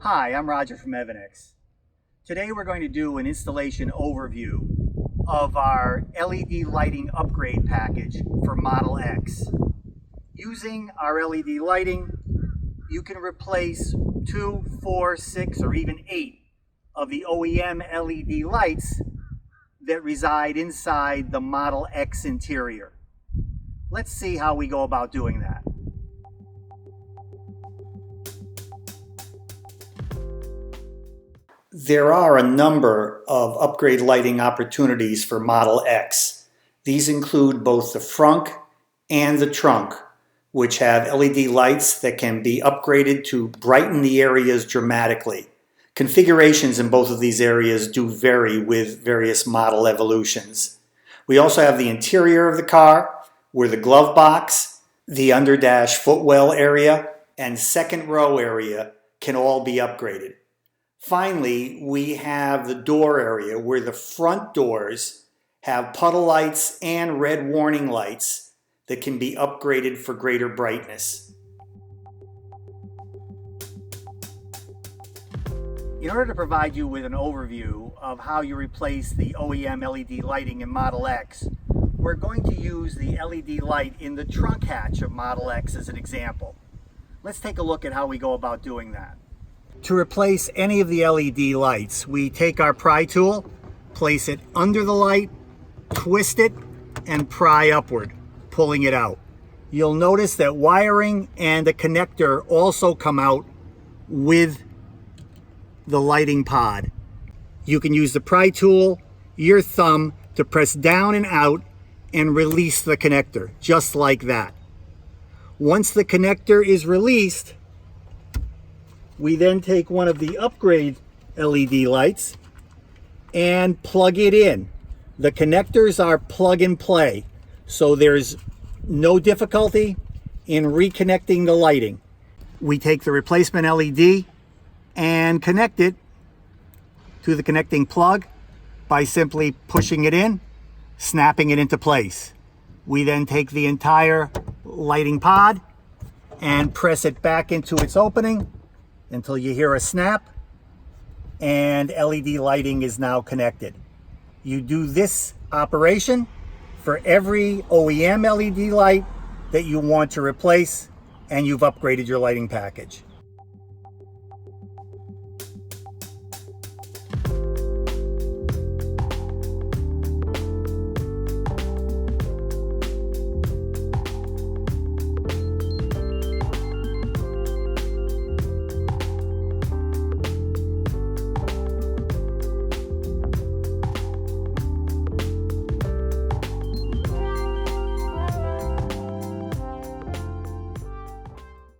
Hi, I'm Roger from EVANNEX. Today we're going to do an installation overview of our LED lighting upgrade package for Model X. Using our LED lighting, you can replace 2, 4, 6, or even 8 of the OEM LED lights that reside inside the Model X interior. Let's see how we go about doing that. There are a number of upgrade lighting opportunities for Model X. These include both the frunk and the trunk, which have LED lights that can be upgraded to brighten the areas dramatically. Configurations in both of these areas do vary with various model evolutions. We also have the interior of the car, where the glove box, the underdash footwell area, and second row area can all be upgraded. Finally, we have the door area where the front doors have puddle lights and red warning lights that can be upgraded for greater brightness. In order to provide you with an overview of how you replace the OEM LED lighting in Model X, we're going to use the LED light in the trunk hatch of Model X as an example. Let's take a look at how we go about doing that. To replace any of the LED lights, we take our pry tool, place it under the light, twist it, and pry upward, pulling it out. You'll notice that wiring and a connector also come out with the lighting pod. You can use the pry tool, your thumb, to press down and out and release the connector, just like that. Once the connector is released, we then take one of the upgrade LED lights and plug it in. The connectors are plug and play, so there's no difficulty in reconnecting the lighting. We take the replacement LED and connect it to the connecting plug by simply pushing it in, snapping it into place. We then take the entire lighting pod and press it back into its opening until you hear a snap, and LED lighting is now connected. You do this operation for every OEM LED light that you want to replace, and you've upgraded your lighting package.